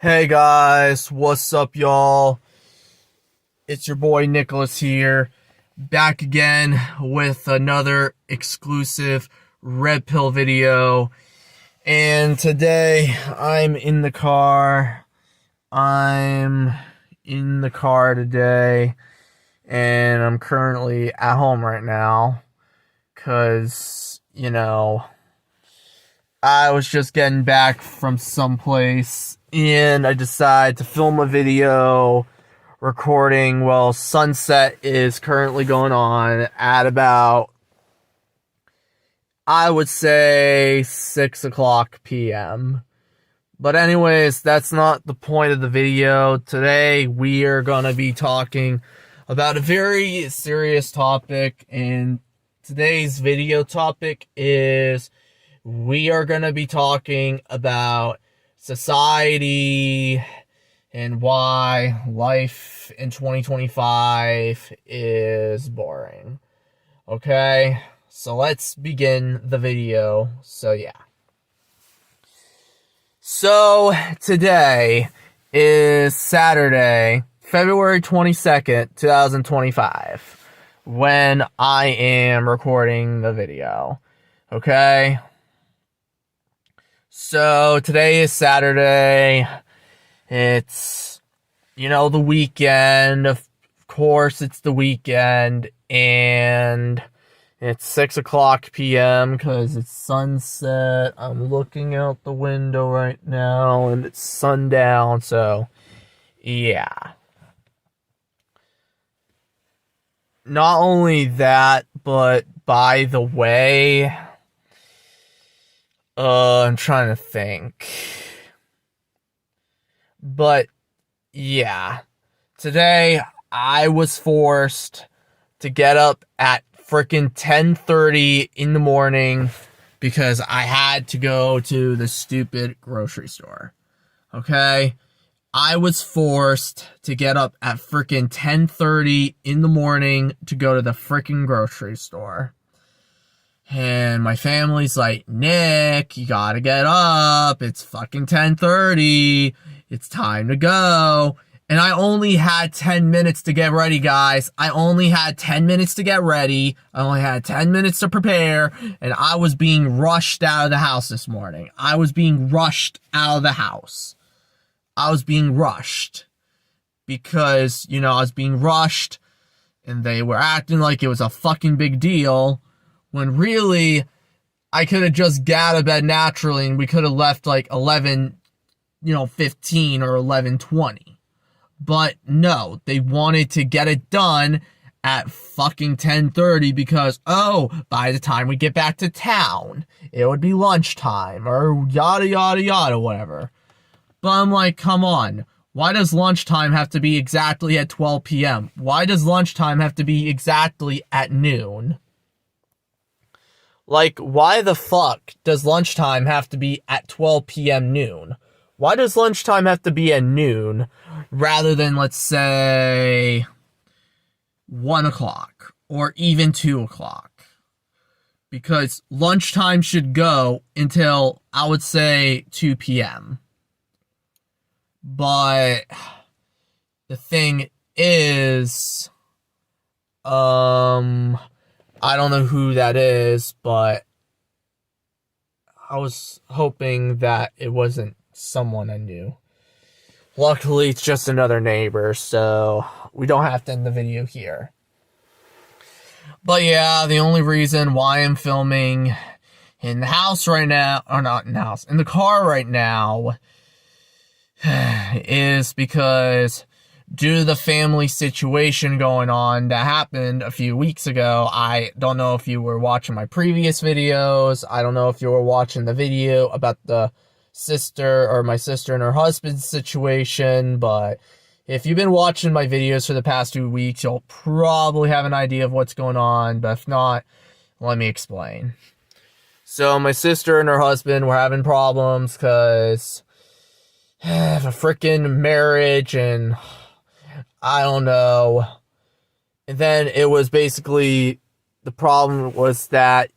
Hey guys, what's up, y'all? It's your boy Nicholas here, back again with another exclusive Red Pill video. And today I'm in the car. I'm in the car today, and I'm currently at home right now because, I was just getting back from someplace and I decided to film a video recording while sunset is currently going on at about, I would say, 6 o'clock p.m. But anyways, that's not the point of the video. Today we are going to be talking about a very serious topic, and today's video topic is we are going to be talking about society and why life in 2025 is boring. Okay, so let's begin the video. So today is Saturday, February 22nd, 2025, when I am recording the video. Okay? So today is Saturday. It's, the weekend. Of course, it's the weekend. And it's 6 o'clock p.m. because it's sunset. I'm looking out the window right now and it's sundown. So, yeah. Not only that, but by the way, I'm trying to think. But, yeah. Today, I was forced to get up at freaking 10:30 in the morning because I had to go to the stupid grocery store. Okay? I was forced to get up at freaking 10:30 in the morning to go to the freaking grocery store. And my family's like, Nick, you gotta get up. It's fucking 10:30. It's time to go. And I only had 10 minutes to get ready, guys. I only had 10 minutes to get ready. I only had 10 minutes to prepare. And I was being rushed out of the house this morning. I was being rushed out of the house. I was being rushed. Because, I was being rushed. And they were acting like it was a fucking big deal. When really, I could have just got out of bed naturally and we could have left like 11, 15 or 11:20. But no, they wanted to get it done at fucking 10:30 because, by the time we get back to town, it would be lunchtime or yada, yada, yada, whatever. But I'm like, come on. Why does lunchtime have to be exactly at 12 p.m.? Why does lunchtime have to be exactly at noon? Like, why the fuck does lunchtime have to be at 12 p.m. noon? Why does lunchtime have to be at noon rather than, let's say, 1 o'clock or even 2 o'clock? Because lunchtime should go until, I would say, 2 p.m. But the thing is, I don't know who that is, but I was hoping that it wasn't someone I knew. Luckily, it's just another neighbor, so we don't have to end the video here. But yeah, the only reason why I'm filming in the house right now, or not in the house, in the car right now, is because due to the family situation going on that happened a few weeks ago. I don't know if you were watching my previous videos. I don't know if you were watching the video about the sister or my sister and her husband's situation, but if you've been watching my videos for the past 2 weeks, you'll probably have an idea of what's going on, but if not, let me explain. So my sister and her husband were having problems because of a freaking marriage and I don't know. And then it was basically, the problem was that,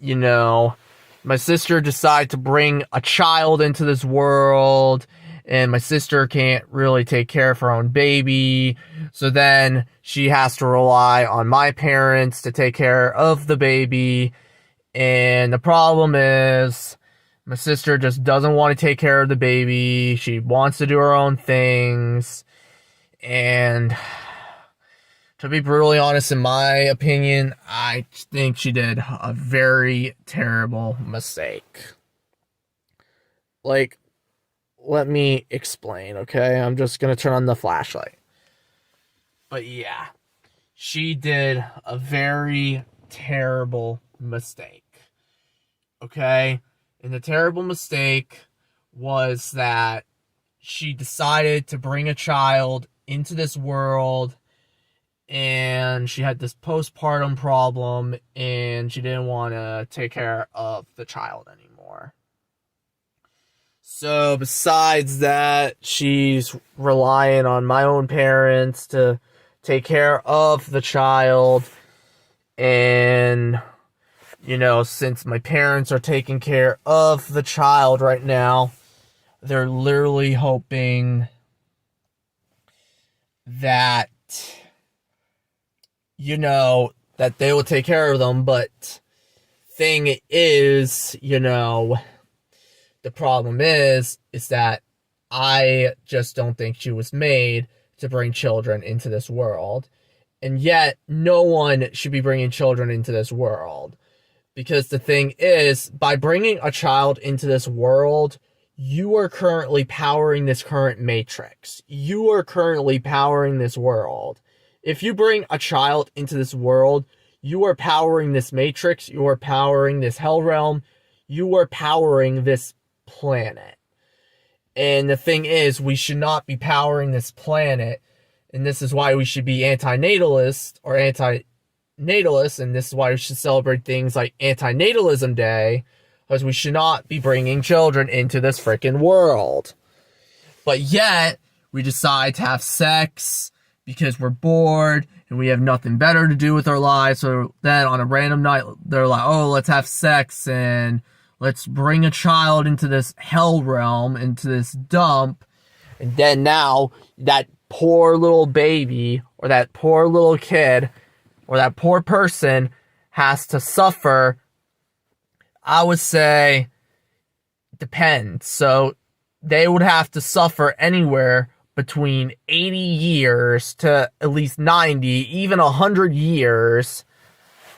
my sister decided to bring a child into this world, and my sister can't really take care of her own baby, so then she has to rely on my parents to take care of the baby. And the problem is, my sister just doesn't want to take care of the baby. She wants to do her own things. And to be brutally honest, in my opinion, I think she did a very terrible mistake. Like, let me explain, okay? I'm just gonna turn on the flashlight. But yeah, she did a very terrible mistake. Okay? And the terrible mistake was that she decided to bring a child into this world, and she had this postpartum problem, and she didn't want to take care of the child anymore. So besides that, she's relying on my own parents to take care of the child. And, since my parents are taking care of the child right now, they're literally hoping that, that they will take care of them. But thing is, the problem is that I just don't think she was made to bring children into this world. And yet, no one should be bringing children into this world. Because the thing is, by bringing a child into this world, you are currently powering this current matrix. You are currently powering this world. If you bring a child into this world, you are powering this matrix. You are powering this hell realm. You are powering this planet. And the thing is, we should not be powering this planet. And this is why we should be anti-natalist, and this is why we should celebrate things like Anti-Natalism Day, because we should not be bringing children into this freaking world. But yet, we decide to have sex because we're bored and we have nothing better to do with our lives. So then on a random night, they're like, oh, let's have sex and let's bring a child into this hell realm, into this dump. And then now, that poor little baby, or that poor little kid, or that poor person has to suffer. I would say, depends. So, they would have to suffer anywhere between 80 years to at least 90, even 100 years.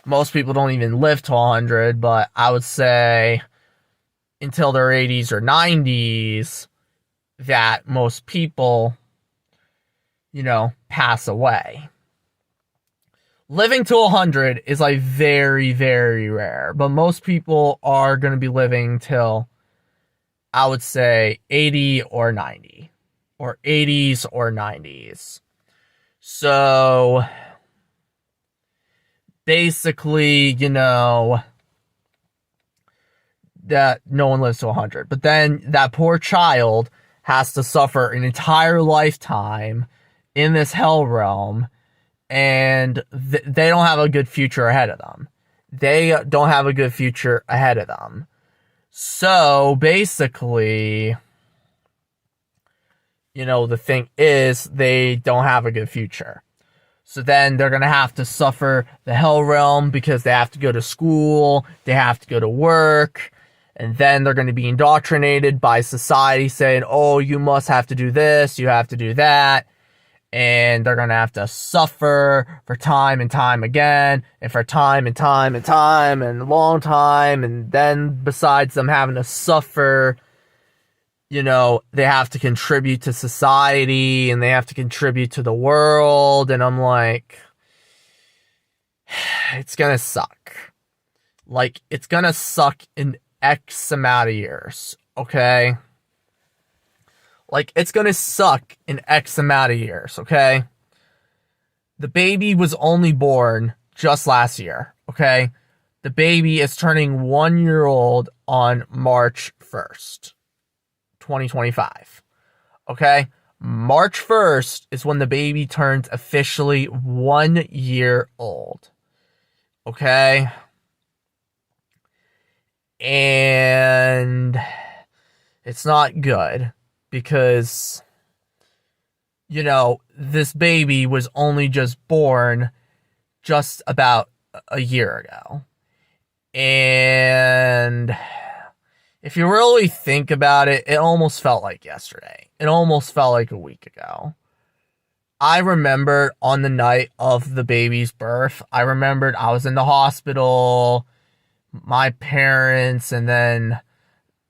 Most people don't even live to 100, but I would say until their 80s or 90s that most people, pass away. Living to 100 is like very, very rare, but most people are going to be living till, I would say, 80 or 90, or 80s or 90s. So basically, that no one lives to 100. But then that poor child has to suffer an entire lifetime in this hell realm, and they don't have a good future ahead of them. They don't have a good future ahead of them. So basically, the thing is, they don't have a good future. So then they're going to have to suffer the hell realm because they have to go to school, they have to go to work, and then they're going to be indoctrinated by society saying, oh, you must have to do this, you have to do that. And they're going to have to suffer for time and time again, and for time and time and time and a long time. And then besides them having to suffer, they have to contribute to society and they have to contribute to the world. And I'm like, it's going to suck. Like, it's going to suck in X amount of years, okay? Like, it's gonna suck in X amount of years, okay? The baby was only born just last year, okay? The baby is turning 1 year old on March 1st, 2025, okay? March 1st is when the baby turns officially 1 year old, okay? And it's not good. because, this baby was only just born just about a year ago. And if you really think about it, it almost felt like yesterday. It almost felt like a week ago. I remember on the night of the baby's birth, I remembered I was in the hospital, my parents, and then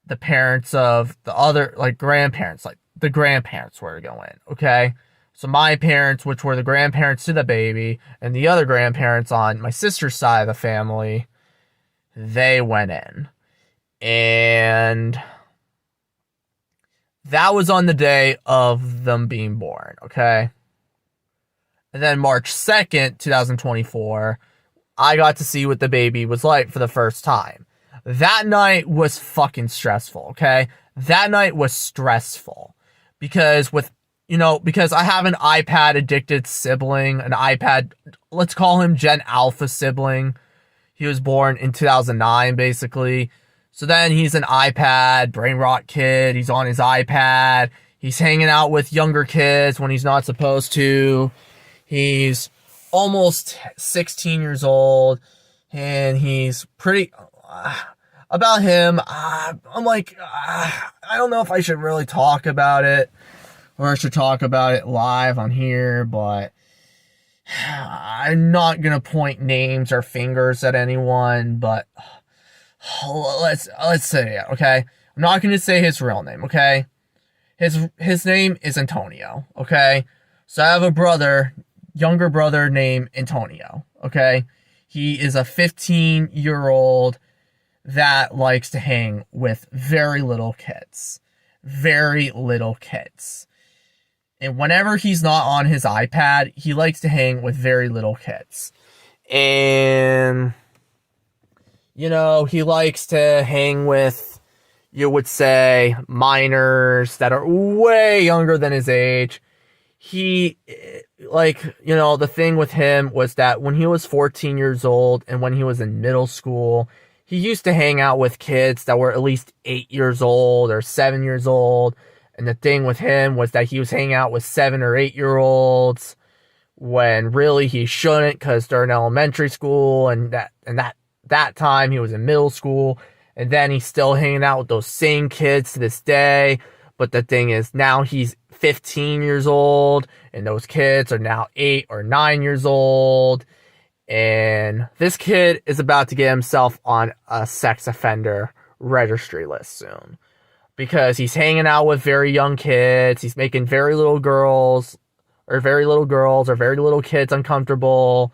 the parents of the other, grandparents, the grandparents were going, okay? So my parents, which were the grandparents to the baby, and the other grandparents on my sister's side of the family, they went in. And that was on the day of them being born, okay? And then March 2nd, 2024, I got to see what the baby was like for the first time. That night was fucking stressful, okay? That night was stressful. Because because I have an iPad addicted sibling, let's call him Gen Alpha sibling. He was born in 2009, basically. So then he's an iPad, brain rot kid. He's on his iPad. He's hanging out with younger kids when he's not supposed to. He's almost 16 years old, and he's pretty... about him, I'm like, I don't know if I should really talk about it, or I should talk about it live on here, but I'm not gonna point names or fingers at anyone, but let's say it, okay? I'm not gonna say his real name, okay? His name is Antonio, okay? So I have a younger brother named Antonio, okay? He is a 15-year-old that likes to hang with very little kids. Very little kids. And whenever he's not on his iPad, he likes to hang with very little kids. And, he likes to hang with, you would say, minors that are way younger than his age. The thing with him was that when he was 14 years old and when he was in middle school, he used to hang out with kids that were at least 8 years old or 7 years old. And the thing with him was that he was hanging out with 7 or 8-year-olds when really he shouldn't, because they're in elementary school, and that time he was in middle school. And then he's still hanging out with those same kids to this day. But the thing is, now he's 15 years old, and those kids are now 8 or 9 years old. And this kid is about to get himself on a sex offender registry list soon. Because he's hanging out with very young kids. He's making very little girls or very little kids uncomfortable.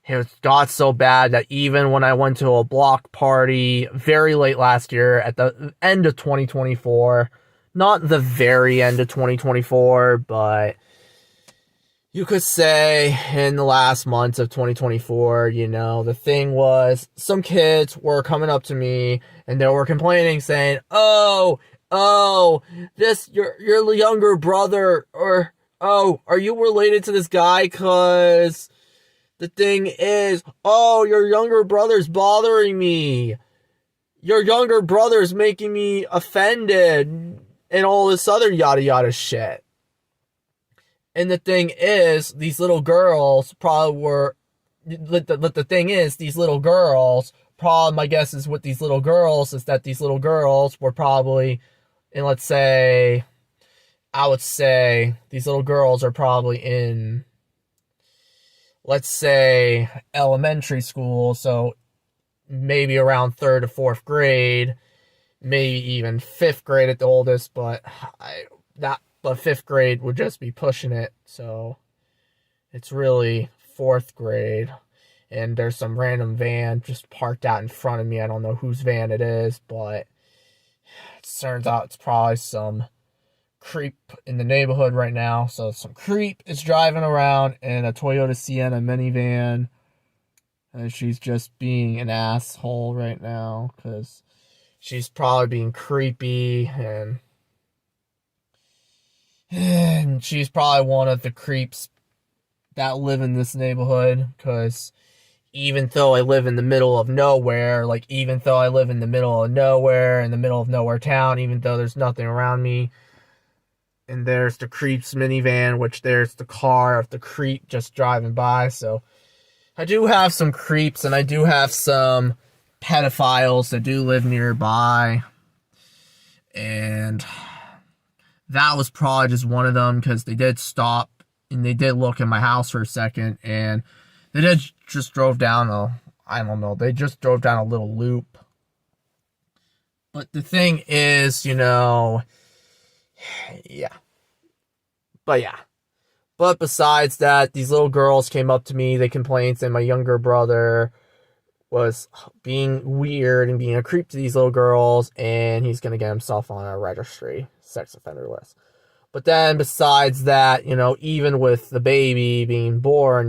It got so bad that even when I went to a block party very late last year at the end of 2024, not the very end of 2024, but you could say in the last months of 2024, the thing was, some kids were coming up to me and they were complaining, saying, oh, this, your younger brother, or, oh, are you related to this guy? 'Cause the thing is, oh, your younger brother's bothering me. Your younger brother's making me offended, and all this other yada yada shit. And the thing is, these little girls probably were, the thing is, these little girls, my guess is with these little girls is that these little girls were probably, and I would say these little girls are probably in, let's say, elementary school, so maybe around 3rd or 4th grade, maybe even 5th grade at the oldest, but 5th grade would just be pushing it, so it's really 4th grade, and there's some random van just parked out in front of me. I don't know whose van it is, but it turns out it's probably some creep in the neighborhood right now. So some creep is driving around in a Toyota Sienna minivan, and she's just being an asshole right now because she's probably being creepy, and she's probably one of the creeps that live in this neighborhood, because even though I live in the middle of nowhere, in the middle of nowhere town, even though there's nothing around me, and there's the creep's minivan, which there's the car of the creep just driving by. So I do have some creeps, and I do have some pedophiles that do live nearby. And that was probably just one of them, because they did stop and they did look in my house for a second, and they did just drove down they just drove down a little loop. But the thing is, yeah. But besides that, these little girls came up to me, they complained saying my younger brother was being weird and being a creep to these little girls, and he's going to get himself on a registry sex offender list. But then besides that, even with the baby being born,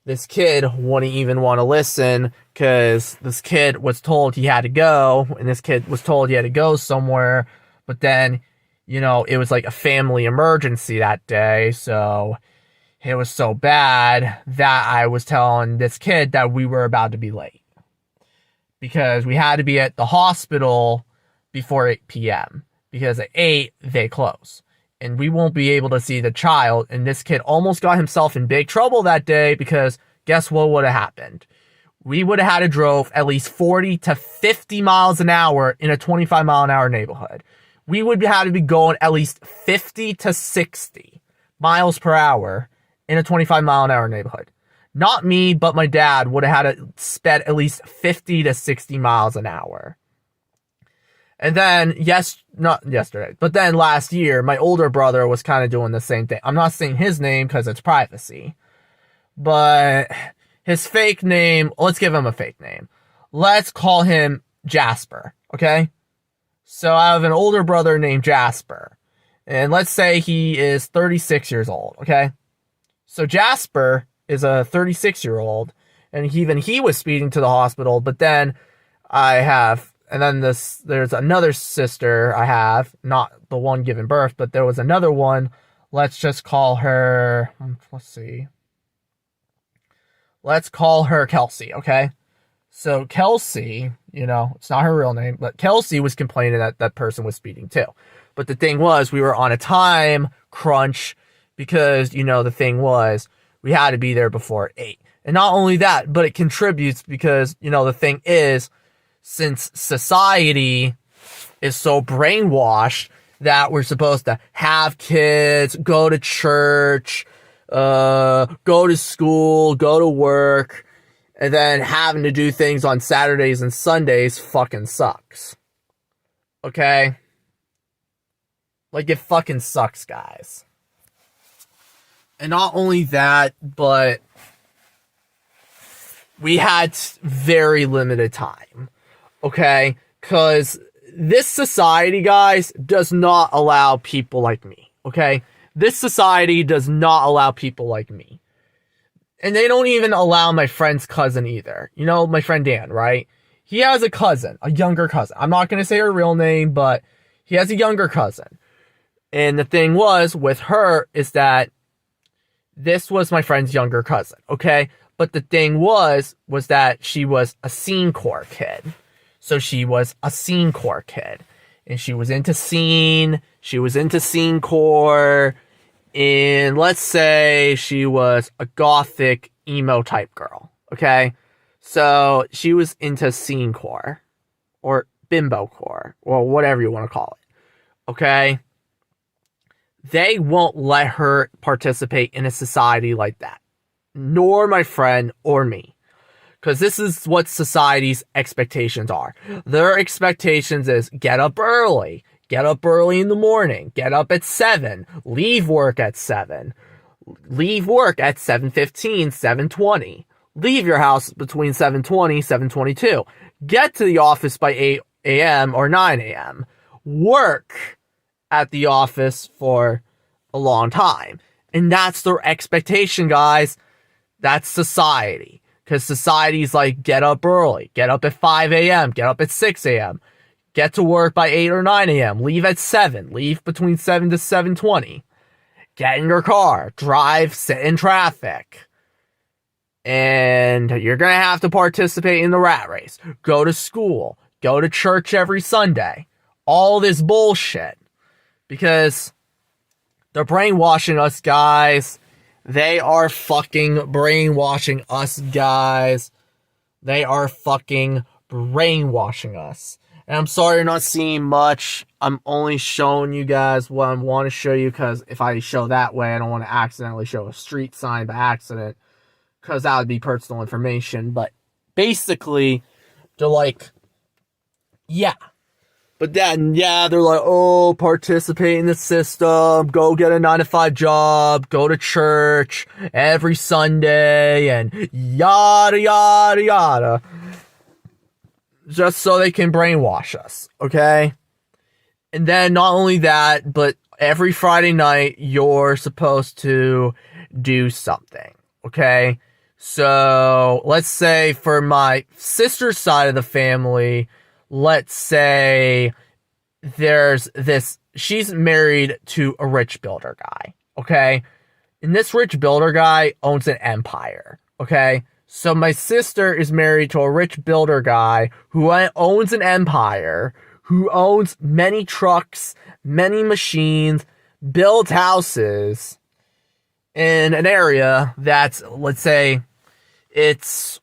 this kid wouldn't even want to listen, because this kid was told he had to go, and this kid was told he had to go somewhere, but then, it was like a family emergency that day, so it was so bad that I was telling this kid that we were about to be late, because we had to be at the hospital before 8 p.m., because at 8, they close. And we won't be able to see the child. And this kid almost got himself in big trouble that day, because guess what would have happened? We would have had to drove at least 40 to 50 miles an hour in a 25 mile an hour neighborhood. We would have to be going at least 50 to 60 miles per hour in a 25 mile an hour neighborhood. Not me, but my dad would have had to sped at least 50 to 60 miles an hour. And then, not yesterday, but then last year, my older brother was kind of doing the same thing. I'm not saying his name because it's privacy, but his fake name, let's give him a fake name. Let's call him Jasper, okay? So I have an older brother named Jasper, and let's say he is 36 years old, okay? So Jasper is a 36-year-old, and even he was speeding to the hospital, but then there's another sister I have, not the one giving birth, but there was another one. Let's just call her, let's call her Kelsey, okay? So Kelsey, it's not her real name, but Kelsey was complaining that that person was speeding too. But the thing was, we were on a time crunch, because, the thing was, we had to be there before 8. And not only that, but it contributes because, the thing is, since society is so brainwashed that we're supposed to have kids, go to church, go to school, go to work, and then having to do things on Saturdays and Sundays fucking sucks. Okay? Like, it fucking sucks, guys. And not only that, but we had very limited time. Okay? Because this society, guys, does not allow people like me. Okay? This society does not allow people like me. And they don't even allow my friend's cousin either. My friend Dan, right? He has a cousin, a younger cousin. I'm not going to say her real name, but he has a younger cousin. And the thing was with her is that this was my friend's younger cousin, okay? But the thing was that she was a scene core kid. So she was a scene core kid. And she was into scene core. And let's say she was a gothic emo type girl, okay? So she was into scene core or bimbo core or whatever you want to call it, okay? They won't let her participate in a society like that, nor my friend or me, because this is what society's expectations are. Their expectations is get up early in the morning, get up at 7, leave work at 7, leave work at 7:15, 7:20, leave your house between 7:20, 7:22, get to the office by 8 a.m. or 9 a.m., work at the office for a long time. And that's their expectation, guys. That's society. Because society's like, get up early, get up at 5 a.m., get up at 6 a.m., get to work by 8 or 9 a.m., leave at 7, leave between 7 to 7:20, get in your car, drive, sit in traffic. And you're going to have to participate in the rat race, go to school, go to church every Sunday, all this bullshit. Because They're brainwashing us, guys. They are fucking brainwashing us, guys. They are fucking brainwashing us. And I'm sorry you're not seeing much. I'm only showing you guys what I want to show you, because if I show that way, I don't want to accidentally show a street sign by accident, because that would be personal information. But basically, they're like, yeah. But then, yeah, they're like, oh, participate in the system, go get a 9-to-5 job, go to church every Sunday, and yada, yada, yada. Just so they can brainwash us, okay? And then not only that, but every Friday night, you're supposed to do something, okay? So, let's say for my sister's side of the family, let's say there's this, she's married to a rich builder guy, okay? And this rich builder guy owns an empire, okay? So my sister is married to a rich builder guy who owns an empire, who owns many trucks, many machines, builds houses in an area that's, let's say, it's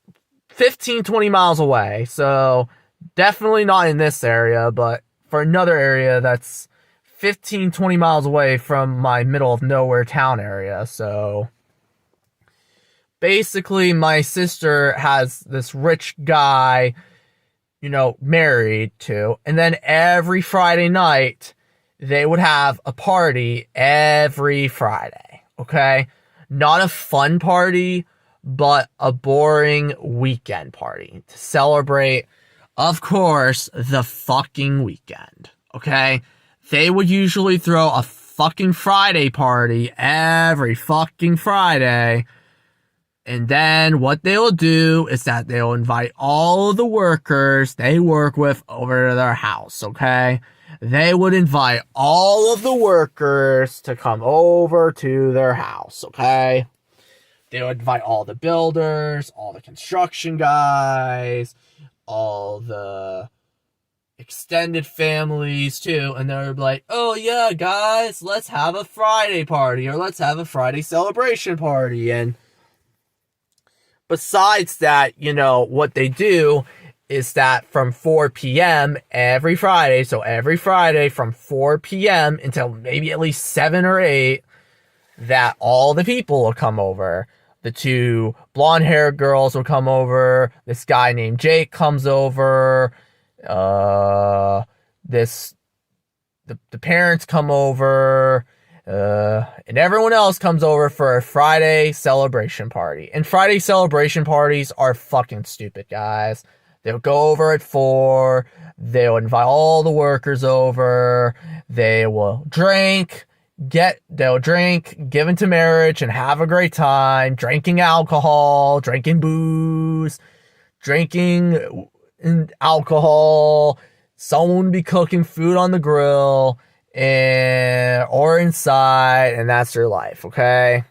15, 20 miles away. So definitely not in this area, but for another area that's 15, 20 miles away from my middle of nowhere town area. So basically, my sister has this rich guy, married to, and then every Friday night, they would have a party every Friday, okay? Not a fun party, but a boring weekend party to celebrate, of course, the fucking weekend, okay? They would usually throw a fucking Friday party every fucking Friday. And then what they'll do is that they'll invite all of the workers they work with over to their house, okay? They would invite all of the workers to come over to their house, okay? They would invite all the builders, all the construction guys, all the extended families too, and they would be like, oh yeah, guys, let's have a Friday party, or let's have a Friday celebration party. And besides that, what they do is that from 4 p.m. every Friday, so every Friday from 4 p.m. until maybe at least 7 or 8, that all the people will come over. The 2 blonde-haired girls will come over. This guy named Jake comes over. The parents come over. And everyone else comes over for a Friday celebration party. And Friday celebration parties are fucking stupid, guys. They'll go over at 4. They'll invite all the workers over. They will drink, give into marriage, and have a great time. Drinking alcohol, drinking booze, drinking alcohol. Someone will be cooking food on the grill or inside, and that's their life, okay?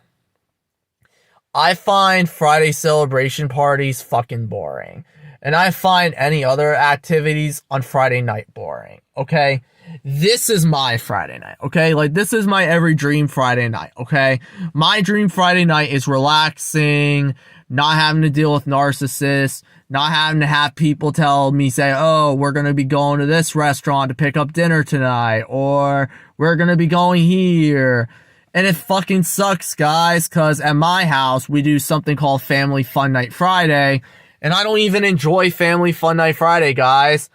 I find Friday celebration parties fucking boring. And I find any other activities on Friday night boring, okay? This is my Friday night, okay? Like, this is my every dream Friday night, okay? My dream Friday night is relaxing, not having to deal with narcissists, not having to have people say, oh, we're going to be going to this restaurant to pick up dinner tonight, or we're going to be going here. And it fucking sucks, guys, because at my house, we do something called Family Fun Night Friday, and I don't even enjoy Family Fun Night Friday, guys.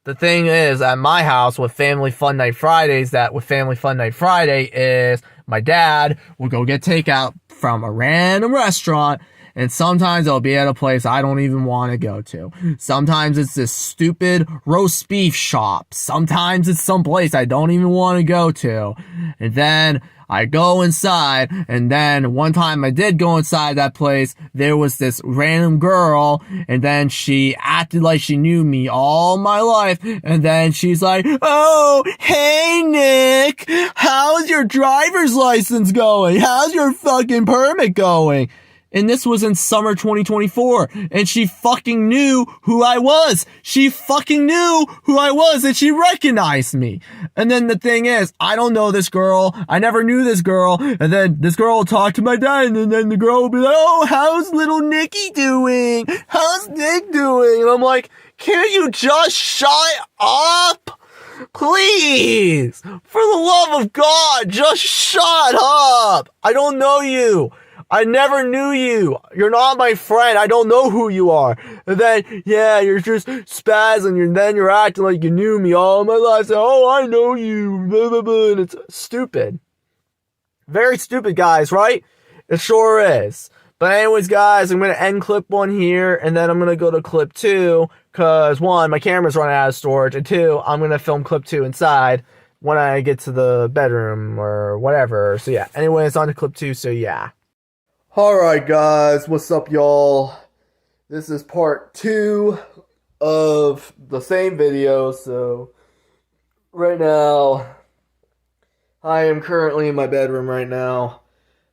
The thing is, at my house with Family Fun Night Fridays, is my dad will go get takeout from a random restaurant, and sometimes it'll be at a place I don't even want to go to. Sometimes it's this stupid roast beef shop. Sometimes it's some place I don't even want to go to. And then I go inside, and then one time I did go inside that place, there was this random girl, and then she acted like she knew me all my life, and then she's like, oh, hey Nick, how's your driver's license going? How's your fucking permit going? And this was in summer 2024. And she fucking knew who I was. She fucking knew who I was and she recognized me. And then the thing is, I don't know this girl. I never knew this girl. And then this girl will talk to my dad and then the girl will be like, oh, how's little Nikki doing? How's Nick doing? And I'm like, can't you just shut up? Please, for the love of God, just shut up. I don't know you. I never knew you. You're not my friend. I don't know who you are. And then, yeah, you're just spazzing. And then you're acting like you knew me all my life. So, oh, I know you. Blah, blah, blah. And it's stupid. Very stupid, guys, right? It sure is. But anyways, guys, I'm going to end clip 1 here. And then I'm going to go to clip 2. Because 1, my camera's running out of storage. And 2, I'm going to film clip 2 inside when I get to the bedroom or whatever. So yeah, anyways, on to clip 2. So yeah. Alright guys, what's up y'all? This is part 2 of the same video. So right now, I am currently in my bedroom right now.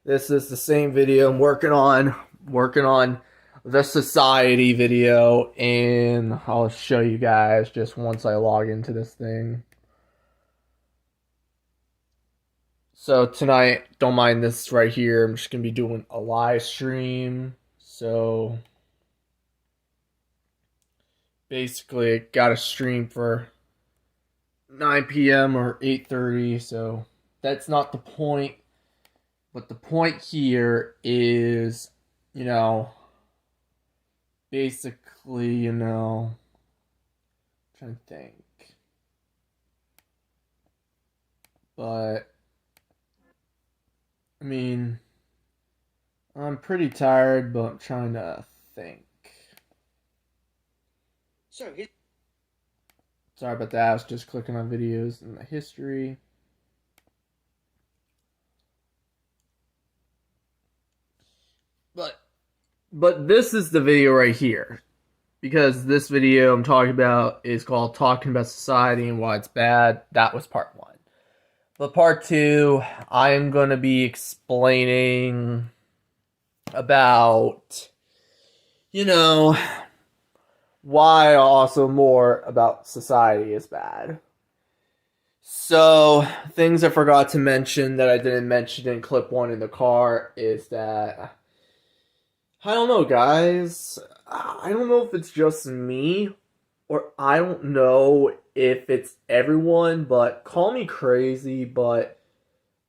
This is the same video I'm working on the society video, and I'll show you guys just once I log into this thing. So tonight, don't mind this right here, I'm just going to be doing a live stream. So basically, got a stream for 9 p.m. or 8:30, so that's not the point. But the point here is, you know, basically, you know, I'm trying to think. But, I mean, I'm pretty tired, but I'm trying to think. Sorry about that, I was just clicking on videos in the history. But this is the video right here. Because this video I'm talking about is called Talking About Society and Why It's Bad. That was part 1. But part 2, I am going to be explaining about, you know, why also more about society is bad. So, things I forgot to mention that I didn't mention in clip 1 in the car is that, I don't know, guys. I don't know if it's just me, or I don't know if it's everyone, but call me crazy, but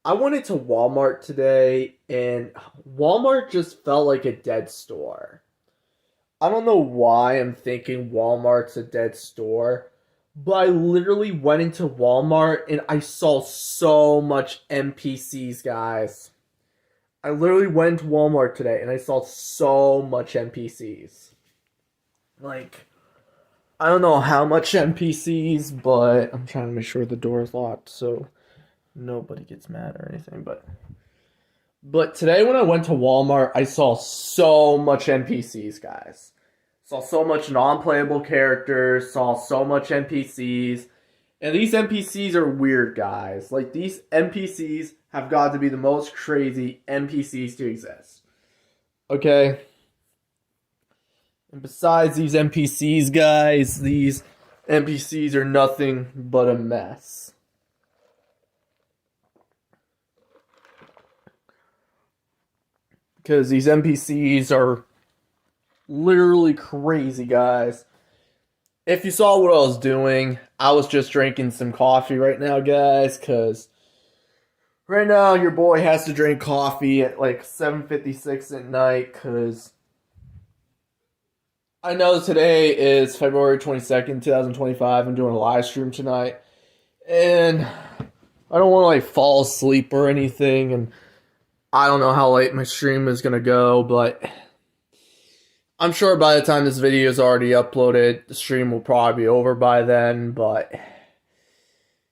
I went into Walmart today, and Walmart just felt like a dead store. I don't know why I'm thinking Walmart's a dead store, but I literally went into Walmart, and I saw so much NPCs, guys. I literally went to Walmart today and I saw so much NPCs. Like, I don't know how much NPCs, but I'm trying to make sure the door is locked so nobody gets mad or anything. But today when I went to Walmart, I saw so much NPCs, guys. Saw so much non-playable characters, saw so much NPCs. And these NPCs are weird, guys. Like, these NPCs have got to be the most crazy NPCs to exist. Okay? And besides these NPCs, guys, these NPCs are nothing but a mess. Because these NPCs are literally crazy, guys. If you saw what I was doing, I was just drinking some coffee right now, guys, because right now your boy has to drink coffee at like 7:56 at night, because I know today is February 22nd, 2025. I'm doing a live stream tonight, and I don't want to like fall asleep or anything, and I don't know how late my stream is going to go, but I'm sure by the time this video is already uploaded, the stream will probably be over by then, but,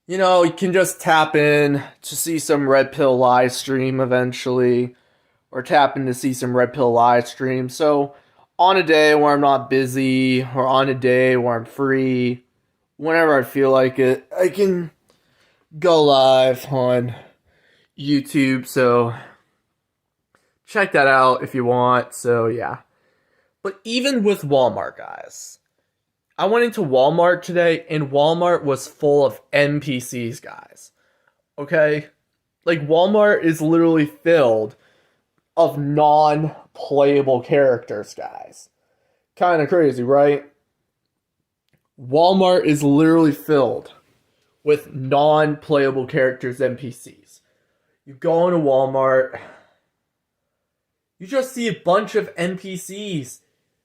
you know, you can just tap in to see some Red Pill live stream eventually, or tap in to see some Red Pill live stream. So, on a day where I'm not busy, or on a day where I'm free, whenever I feel like it, I can go live on YouTube, so check that out if you want. So yeah. But even with Walmart, guys, I went into Walmart today and Walmart was full of NPCs, guys. Okay? Like, Walmart is literally filled of non-playable characters, guys. Kind of crazy, right? Walmart is literally filled with non-playable characters, NPCs. You go into Walmart, you just see a bunch of NPCs.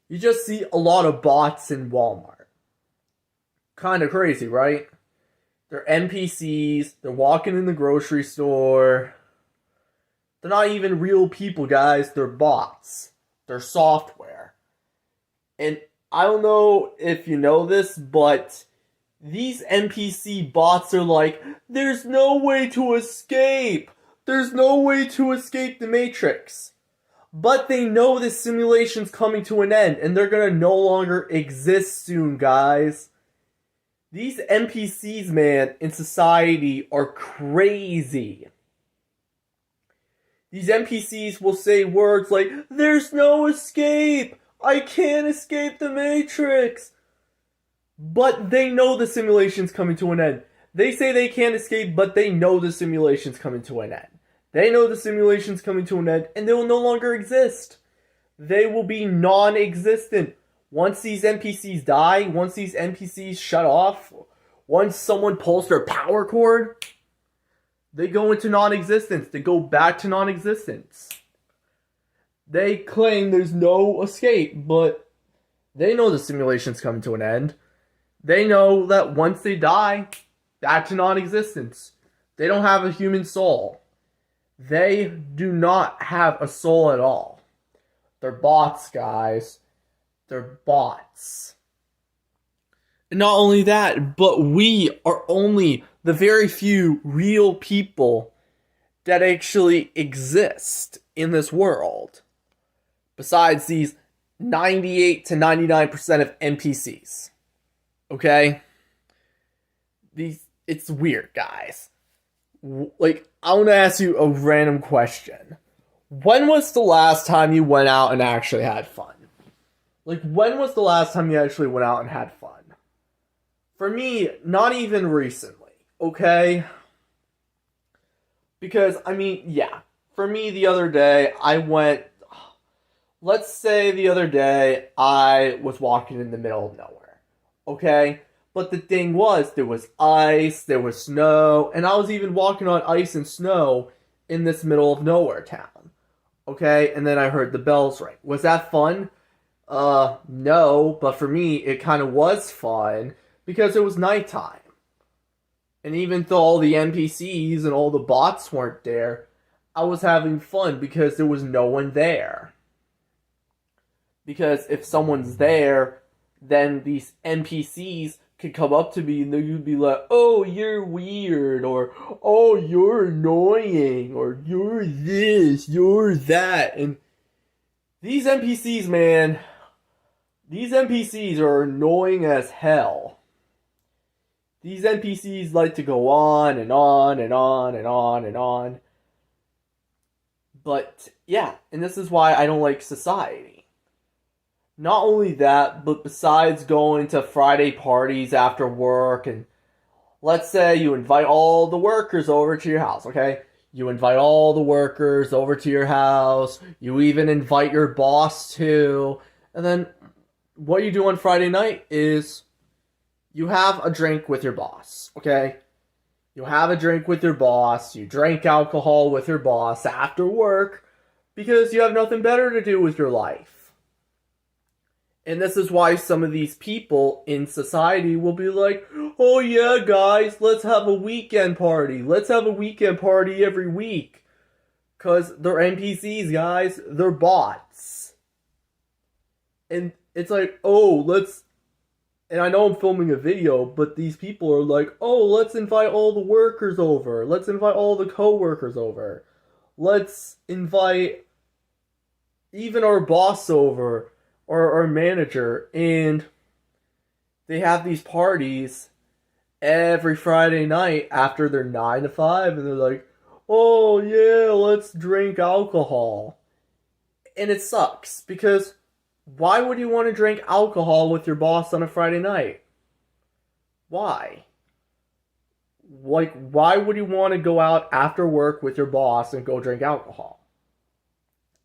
You just see a lot of bots in Walmart. Kind of crazy, right? They're NPCs, they're walking in the grocery store. They're not even real people, guys. They're bots. They're software. And I don't know if you know this, but these NPC bots are like, there's no way to escape. There's no way to escape the Matrix. But they know this simulation's coming to an end, and they're gonna no longer exist soon, guys. These NPCs, man, in society are crazy. These NPCs will say words like, there's no escape! I can't escape the Matrix! But they know the simulation's coming to an end. They say they can't escape, but they know the simulation's coming to an end. They know the simulation's coming to an end, and they will no longer exist. They will be non-existent. Once these NPCs die, once these NPCs shut off, once someone pulls their power cord, they go into non-existence. They go back to non-existence. They claim there's no escape, but they know the simulation's coming to an end. They know that once they die, back to non-existence. They don't have a human soul. They do not have a soul at all. They're bots, guys. They're bots. And not only that, but we are only the very few real people that actually exist in this world. Besides these 98 to 99% of NPCs. Okay? It's weird, guys. Like, I want to ask you a random question. When was the last time you went out and actually had fun? Like, when was the last time you actually went out and had fun? For me, not even recently, okay? Because, I mean, yeah. For me, the other day, let's say the other day, I was walking in the middle of nowhere, okay? But the thing was, there was ice, there was snow, and I was even walking on ice and snow in this middle of nowhere town. Okay, and then I heard the bells ring. Was that fun? No, but for me, it kind of was fun because it was nighttime. And even though all the NPCs and all the bots weren't there, I was having fun because there was no one there. Because if someone's there, then these NPCs could come up to me and they'd be like, oh, you're weird, or oh, you're annoying, or you're this, you're that. And these NPCs, man, these NPCs are annoying as hell. These NPCs like to go on and on and on and on and on. But yeah, and this is why I don't like society. Not only that, but besides going to Friday parties after work, and let's say you invite all the workers over to your house, okay? You invite all the workers over to your house, you even invite your boss too, and then what you do on Friday night is you have a drink with your boss, okay? You have a drink with your boss, you drink alcohol with your boss after work, because you have nothing better to do with your life. And this is why some of these people in society will be like, oh yeah, guys, let's have a weekend party. Let's have a weekend party every week. Because they're NPCs, guys. They're bots. And it's like, oh, and I know I'm filming a video, but these people are like, oh, let's invite all the workers over. Let's invite all the co-workers over. Let's invite even our boss over. Or our manager, and they have these parties every Friday night after their 9 to 5, and they're like, oh yeah, let's drink alcohol. And it sucks because why would you want to drink alcohol with your boss on a Friday night? Why? Like, why would you want to go out after work with your boss and go drink alcohol?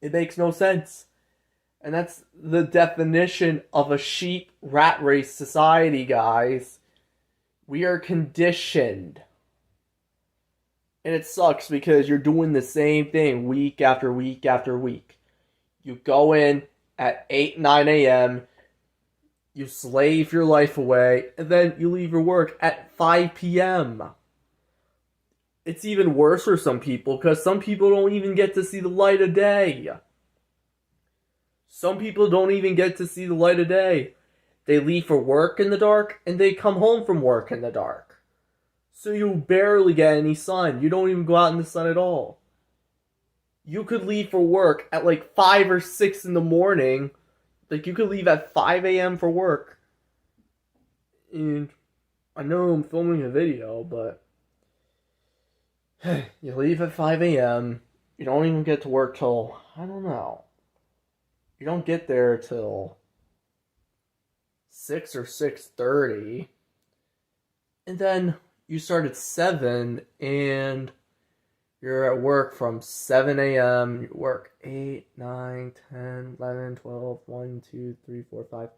It makes no sense. And that's the definition of a sheep rat race society, guys. We are conditioned. And it sucks because you're doing the same thing week after week after week. You go in at 8, 9 a.m., you slave your life away, and then you leave your work at 5 p.m. It's even worse for some people because some people don't even get to see the light of day. Some people don't even get to see the light of day. They leave for work in the dark and they come home from work in the dark. So you barely get any sun. You don't even go out in the sun at all. You could leave for work at like 5 or 6 in the morning. Like, you could leave at 5 a.m. for work. And I know I'm filming a video, but you leave at 5 a.m. You don't even get to work till, I don't know. You don't get there till 6 or 6:30. And then you start at 7 and you're at work from 7 a.m. You work 8, 9, 10, 11, 12, 1, 2, 3, 4, 5.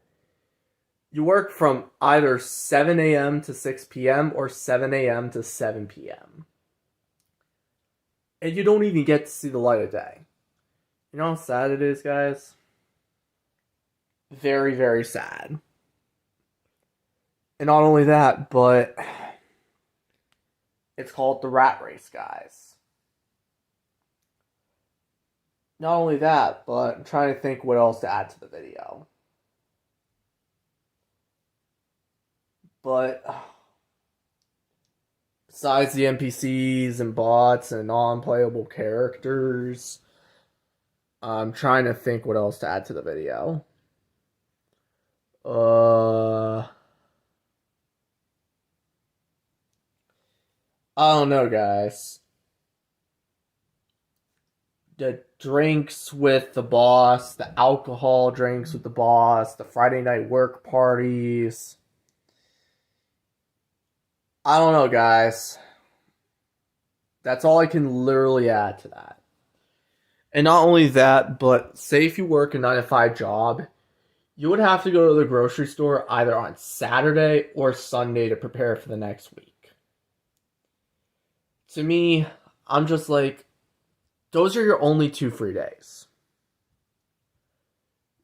You work from either 7 a.m. to 6 p.m. or 7 a.m. to 7 p.m. And you don't even get to see the light of day. You know how sad it is, guys? Very, very sad. And not only that, but it's called the rat race, guys. Not only that, but I'm trying to think what else to add to the video. But besides the NPCs and bots and non-playable characters, I'm trying to think what else to add to the video. I don't know, guys. The drinks with the boss, the alcohol drinks with the boss, the Friday night work parties. I don't know, guys. That's all I can literally add to that. And not only that, but say if you work a 9-to-5 job, you would have to go to the grocery store either on Saturday or Sunday to prepare for the next week. To me, I'm just like, those are your only 2 free days.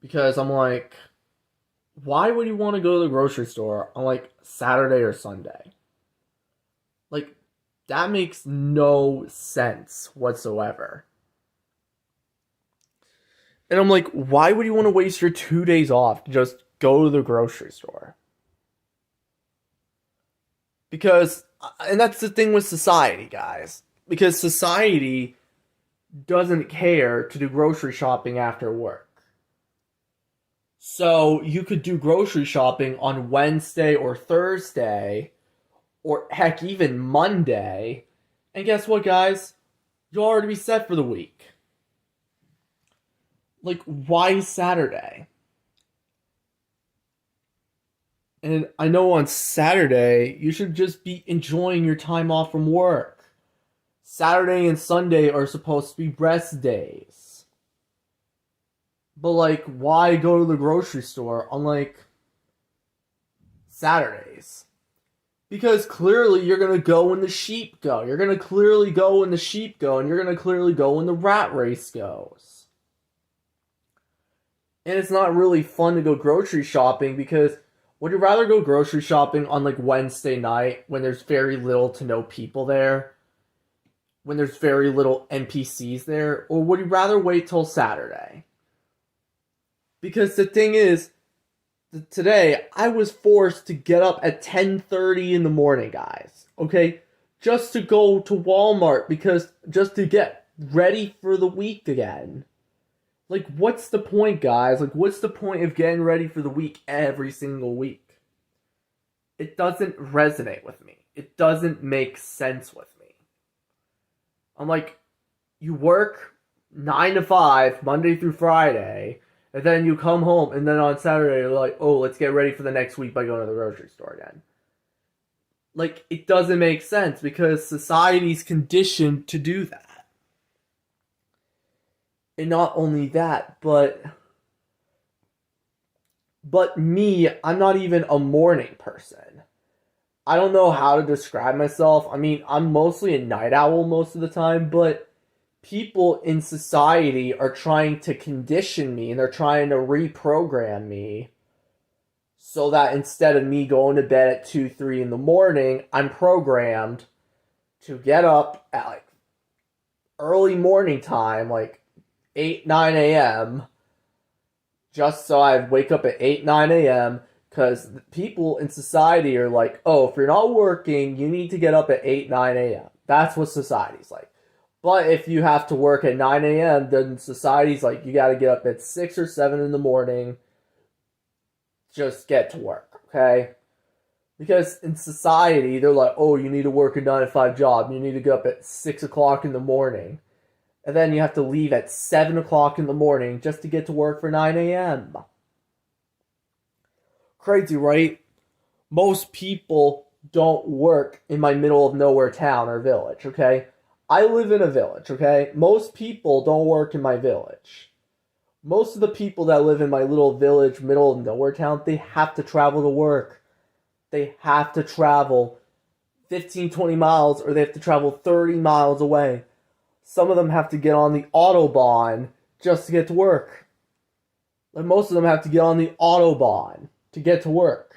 Because I'm like, why would you want to go to the grocery store on like Saturday or Sunday? Like, that makes no sense whatsoever. And I'm like, why would you want to waste your 2 days off to just go to the grocery store? Because, and that's the thing with society, guys. Because society doesn't care to do grocery shopping after work. So you could do grocery shopping on Wednesday or Thursday, or heck, even Monday. And guess what, guys? You'll already be set for the week. Like, why Saturday? And I know on Saturday, you should just be enjoying your time off from work. Saturday and Sunday are supposed to be rest days. But, like, why go to the grocery store on, like, Saturdays? Because clearly you're going to go when the sheep go. You're going to clearly go when the sheep go. And you're going to clearly go when the rat race goes. And it's not really fun to go grocery shopping because would you rather go grocery shopping on like Wednesday night when there's very little to no people there? When there's very little NPCs there? Or would you rather wait till Saturday? Because the thing is, today I was forced to get up at 10:30 in the morning, guys. Okay? Just to go to Walmart because just to get ready for the week again. Like, what's the point, guys? Like, what's the point of getting ready for the week every single week? It doesn't resonate with me. It doesn't make sense with me. I'm like, you work 9 to 5, Monday through Friday, and then you come home, and then on Saturday, you're like, oh, let's get ready for the next week by going to the grocery store again. Like, it doesn't make sense because society's conditioned to do that. And not only that, but me, I'm not even a morning person. I don't know how to describe myself. I mean, I'm mostly a night owl most of the time, but people in society are trying to condition me and they're trying to reprogram me so that instead of me going to bed at 2, 3 in the morning, I'm programmed to get up at like early morning time, like 8, 9 a.m., just so I wake up at 8, 9 a.m., because people in society are like, oh, if you're not working, you need to get up at 8, 9 a.m. That's what society's like. But if you have to work at 9 a.m., then society's like, you got to get up at 6 or 7 in the morning. Just get to work, okay? Because in society, they're like, oh, you need to work a 9 to 5 job. You need to get up at 6 o'clock in the morning. And then you have to leave at 7 o'clock in the morning just to get to work for 9 a.m. Crazy, right? Most people don't work in my middle of nowhere town or village, okay? I live in a village, okay? Most people don't work in my village. Most of the people that live in my little village, middle of nowhere town, they have to travel to work. They have to travel 15, 20 miles, or they have to travel 30 miles away. Some of them have to get on the Autobahn just to get to work. And most of them have to get on the Autobahn to get to work.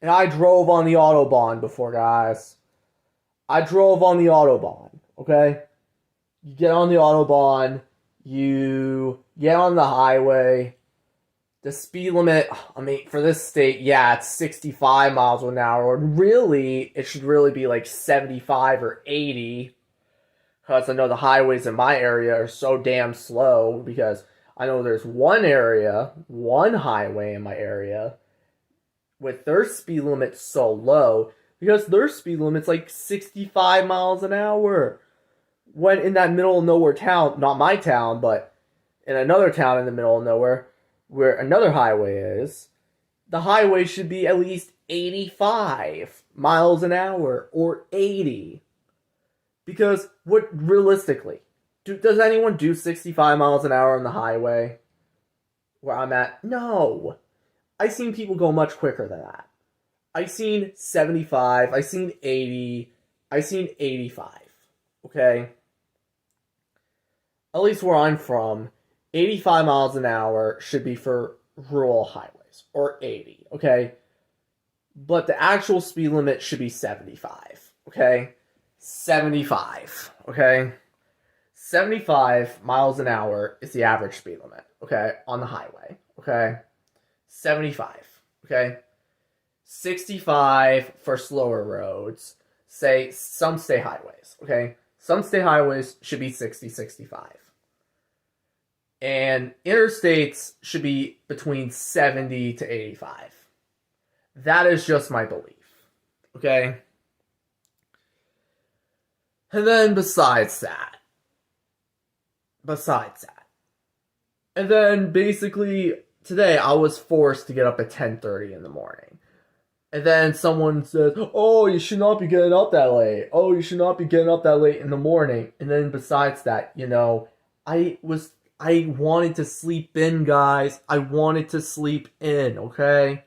And I drove on the Autobahn before, guys. I drove on the Autobahn, okay? You get on the Autobahn, you get on the highway. The speed limit, I mean, for this state, yeah, it's 65 miles an hour. Really, it should really be like 75 or 80. Because I know the highways in my area are so damn slow. Because I know there's one highway in my area, with their speed limit so low. Because their speed limit's like 65 miles an hour. When in that middle of nowhere town, not my town, but in another town in the middle of nowhere, where another highway is, the highway should be at least 85 miles an hour or 80. Because realistically, does anyone do 65 miles an hour on the highway where I'm at? No. I've seen people go much quicker than that. I've seen 75, I've seen 80, I've seen 85. Okay? At least where I'm from, 85 miles an hour should be for rural highways, or 80, okay? But the actual speed limit should be 75, okay? 75, okay? 75 miles an hour is the average speed limit, okay? On the highway, okay? 75, okay? 65 for slower roads. Say, some state highways, okay? Some state highways should be 60, 65. And interstates should be between 70 to 85. That is just my belief. Okay? And then besides that. And then basically today I was forced to get up at 10:30 in the morning. And then someone says, oh, you should not be getting up that late. Oh, you should not be getting up that late in the morning. And then besides that, I wanted to sleep in, guys. I wanted to sleep in, okay?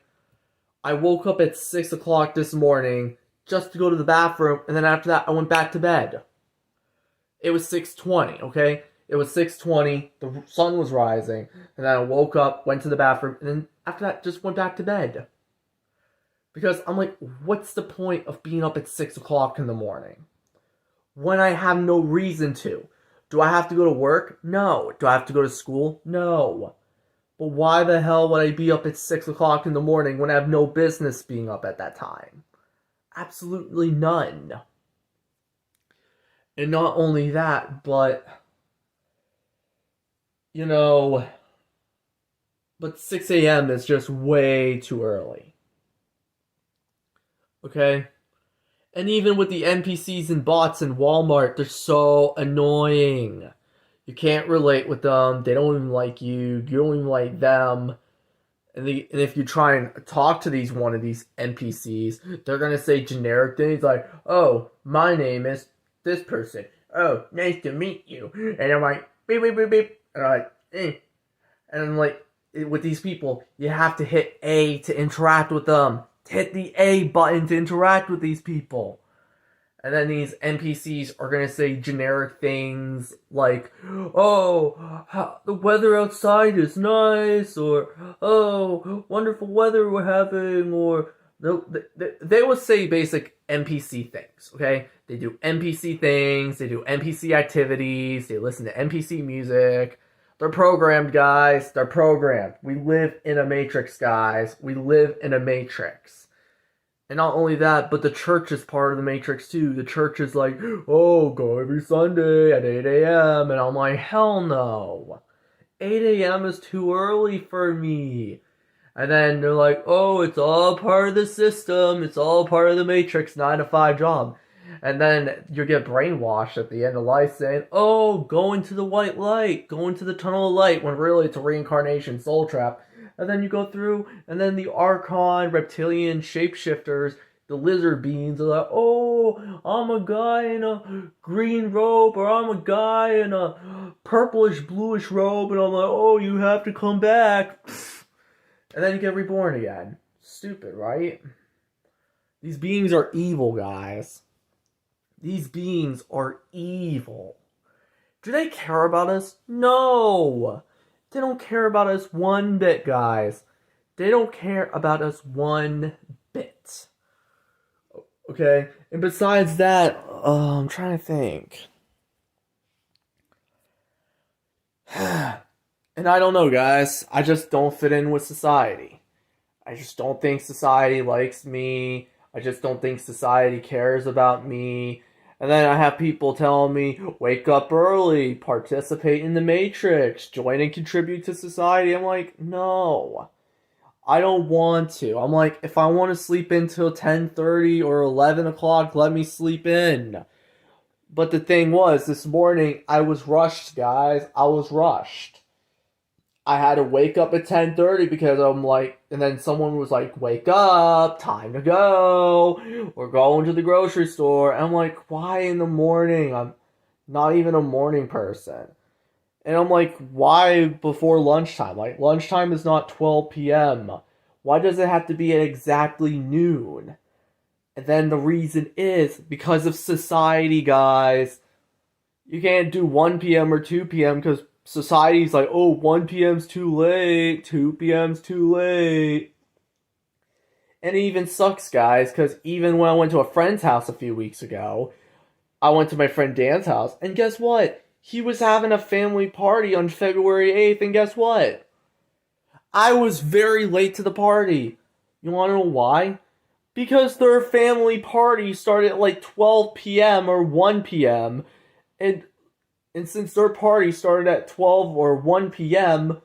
I woke up at 6 o'clock this morning just to go to the bathroom, and then after that, I went back to bed. It was 6:20, okay? It was 6:20, the sun was rising, and then I woke up, went to the bathroom, and then after that, just went back to bed. Because I'm like, what's the point of being up at 6 o'clock in the morning when I have no reason to? Do I have to go to work? No. Do I have to go to school? No. But why the hell would I be up at 6 o'clock in the morning when I have no business being up at that time? Absolutely none. And not only that, but, but 6 a.m. is just way too early. Okay? And even with the NPCs and bots in Walmart, they're so annoying. You can't relate with them. They don't even like you. You don't even like them. And if you try and talk to one of these NPCs, they're gonna say generic things like, "Oh, my name is this person. Oh, nice to meet you." And I'm like, beep beep beep beep. And I'm like, eh. And I'm like, with these people, you have to hit A to interact with them. Hit the A button to interact with these people. And then these NPCs are going to say generic things like, "Oh, the weather outside is nice," or "Oh, wonderful weather we're having," or they will say basic NPC things, okay? They do NPC things, they do NPC activities, they listen to NPC music. They're programmed, guys. They're programmed. We live in a matrix, guys. We live in a matrix. And not only that, but the church is part of the Matrix too. The church is like, "Oh, go every Sunday at 8 a.m. And I'm like, hell no. 8 a.m. is too early for me. And then they're like, "Oh, it's all part of the system. It's all part of the Matrix 9 to 5 job." And then you get brainwashed at the end of life saying, "Oh, go into the white light. Go into the tunnel of light," when really it's a reincarnation soul trap. And then you go through, and then the Archon, reptilian shapeshifters, the lizard beings are like, "Oh, I'm a guy in a green robe," or "I'm a guy in a purplish, bluish robe," and I'm like, "Oh, you have to come back." And then you get reborn again. Stupid, right? These beings are evil, guys. These beings are evil. Do they care about us? No! They don't care about us one bit, guys. They don't care about us one bit. Okay? And besides that, I'm trying to think. And I don't know, guys. I just don't fit in with society. I just don't think society likes me. I just don't think society cares about me. And then I have people telling me, "Wake up early, participate in the Matrix, join and contribute to society." I'm like, no, I don't want to. I'm like, if I want to sleep until 10:30 or 11 o'clock, let me sleep in. But the thing was, this morning, I was rushed, guys. I was rushed. I had to wake up at 10:30 because I'm like, and then someone was like, "Wake up, time to go. We're going to the grocery store." And I'm like, why in the morning? I'm not even a morning person. And I'm like, why before lunchtime? Like, lunchtime is not 12 p.m. Why does it have to be at exactly noon? And then the reason is because of society, guys. You can't do 1 p.m. or 2 p.m. because society's like, "Oh, 1 p.m.'s too late, 2 p.m.'s too late." And it even sucks, guys, because even when I went to a friend's house a few weeks ago, I went to my friend Dan's house, and guess what? He was having a family party on February 8th, and guess what? I was very late to the party. You want to know why? Because their family party started at like 12 p.m. or 1 p.m., and since their party started at 12 or 1 p.m.,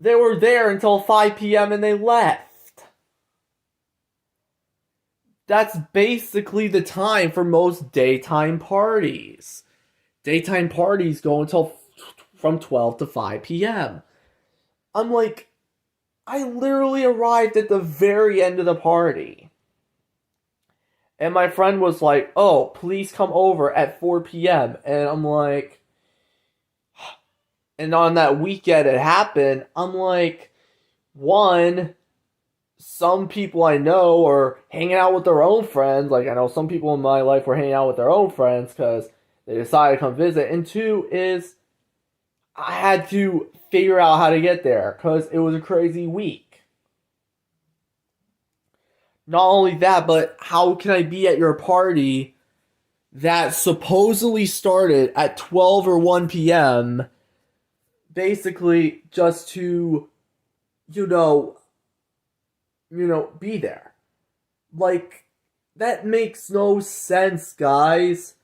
they were there until 5 p.m. and they left. That's basically the time for most daytime parties. Daytime parties go until from 12 to 5 p.m. I'm like, I literally arrived at the very end of the party. And my friend was like, "Oh, please come over at 4 p.m. And I'm like, and on that weekend it happened, I'm like, one, some people I know are hanging out with their own friends. Like, I know some people in my life were hanging out with their own friends because they decided to come visit. And two is, I had to figure out how to get there because it was a crazy week. Not only that, but how can I be at your party that supposedly started at 12 or 1 p.m. basically just to, you know, be there? Like, that makes no sense, guys.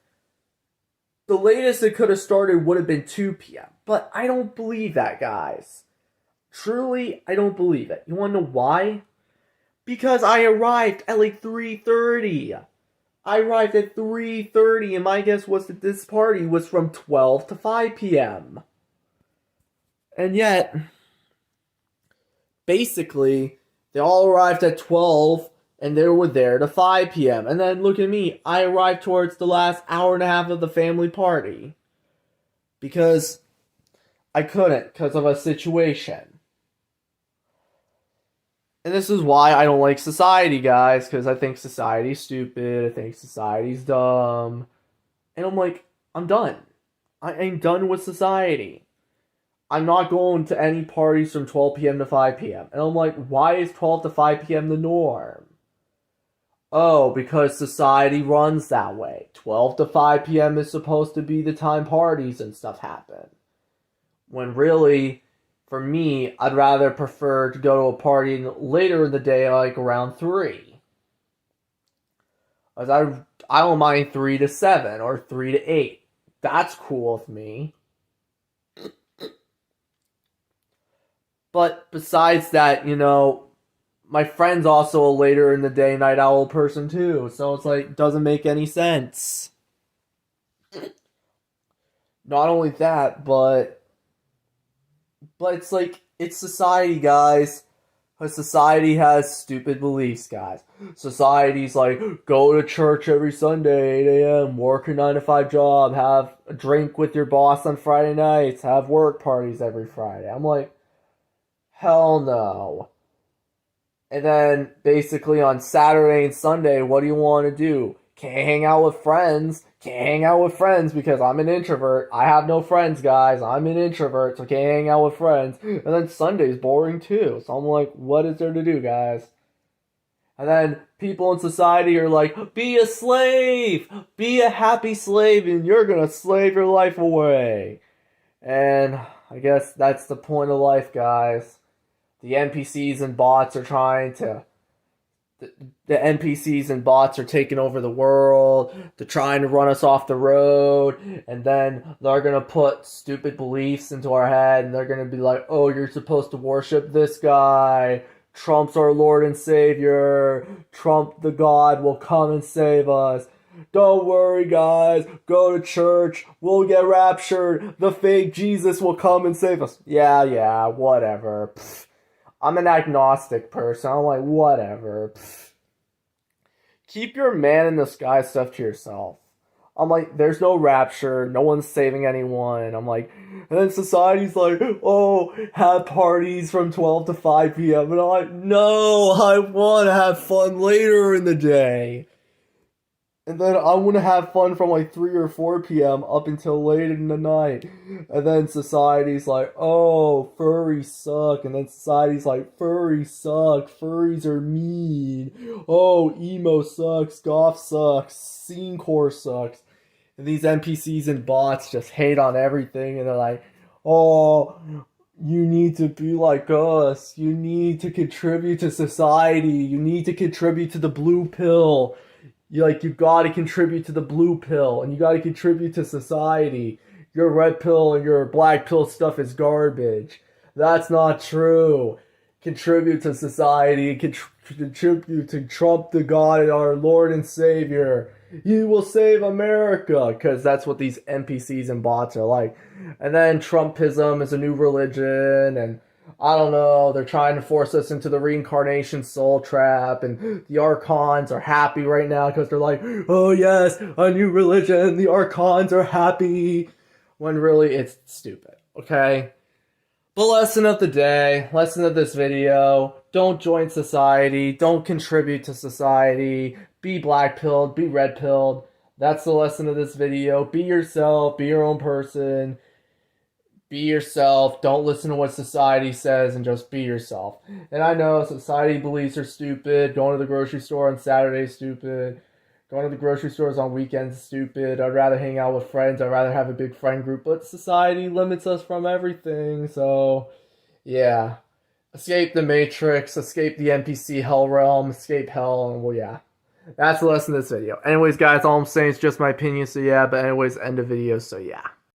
The latest it could have started would have been 2 p.m. But I don't believe that, guys. Truly, I don't believe it. You want to know why? Because I arrived at like 3:30. I arrived at 3:30, and my guess was that this party was from 12 to 5 p.m. And yet, basically, they all arrived at 12, and they were there to 5 p.m. And then look at me, I arrived towards the last hour and a half of the family party. Because I couldn't, because of a situation. And this is why I don't like society, guys, because I think society's stupid, I think society's dumb. And I'm like, I'm done. I'm done with society. I'm not going to any parties from 12 p.m. to 5 p.m. And I'm like, why is 12 to 5 p.m. the norm? Oh, because society runs that way. 12 to 5 p.m. is supposed to be the time parties and stuff happen. When really, for me, I'd rather prefer to go to a party later in the day, like around 3. As I don't mind 3 to 7 or 3 to 8. That's cool with me. But besides that, my friend's also a later in the day night owl person too. So it's like, doesn't make any sense. Not only that, but it's like, it's society, guys. Society has stupid beliefs, guys. Society's like, go to church every Sunday, 8 a.m., work a 9 to 5 job, have a drink with your boss on Friday nights, have work parties every Friday. I'm like, hell no. And then, basically, on Saturday and Sunday, what do you want to do? Can't hang out with friends. Can't hang out with friends because I'm an introvert. I have no friends, guys. I'm an introvert, so can't hang out with friends. And then Sunday's boring, too. So I'm like, what is there to do, guys? And then people in society are like, be a slave! Be a happy slave, and you're gonna slave your life away. And I guess that's the point of life, guys. The NPCs and bots are trying to... The NPCs and bots are taking over the world. They're trying to run us off the road. And then they're going to put stupid beliefs into our head. And they're going to be like, oh, you're supposed to worship this guy. Trump's our Lord and Savior. Trump the God will come and save us. Don't worry, guys. Go to church. We'll get raptured. The fake Jesus will come and save us. Yeah, whatever. Pfft. I'm an agnostic person. I'm like, whatever. Pfft. Keep your man in the sky stuff to yourself. I'm like, there's no rapture. No one's saving anyone. I'm like, and then society's like, oh, have parties from 12 to 5 p.m. And I'm like, no, I want to have fun later in the day. And then I want to have fun from like 3 or 4 p.m. up until late in the night. And then society's like, oh, furries suck. And then society's like, furries suck. Furries are mean. Oh, emo sucks. Goth sucks. Scene core sucks. And these NPCs and bots just hate on everything. And they're like, oh, you need to be like us. You need to contribute to society. You need to contribute to the blue pill. You gotta contribute to the blue pill, and you gotta contribute to society. Your red pill and your black pill stuff is garbage. That's not true. Contribute to society, contribute to Trump the God and our Lord and Savior. He will save America, because that's what these NPCs and bots are like. And then Trumpism is a new religion, and I don't know, they're trying to force us into the reincarnation soul trap, and the Archons are happy right now because they're like, oh yes, a new religion, the Archons are happy, when really it's stupid, okay? But lesson of the day, lesson of this video, don't join society, don't contribute to society, be black-pilled, be red-pilled. That's the lesson of this video. Be yourself, be your own person. Be yourself. Don't listen to what society says and just be yourself. And I know society beliefs are stupid. Going to the grocery store on Saturday is stupid. Going to the grocery stores on weekends is stupid. I'd rather hang out with friends. I'd rather have a big friend group. But society limits us from everything. So, yeah. Escape the Matrix. Escape the NPC hell realm. Escape hell. And well, yeah. That's the lesson of this video. Anyways, guys, all I'm saying is just my opinion. So, yeah. But anyways, end of video. So, yeah.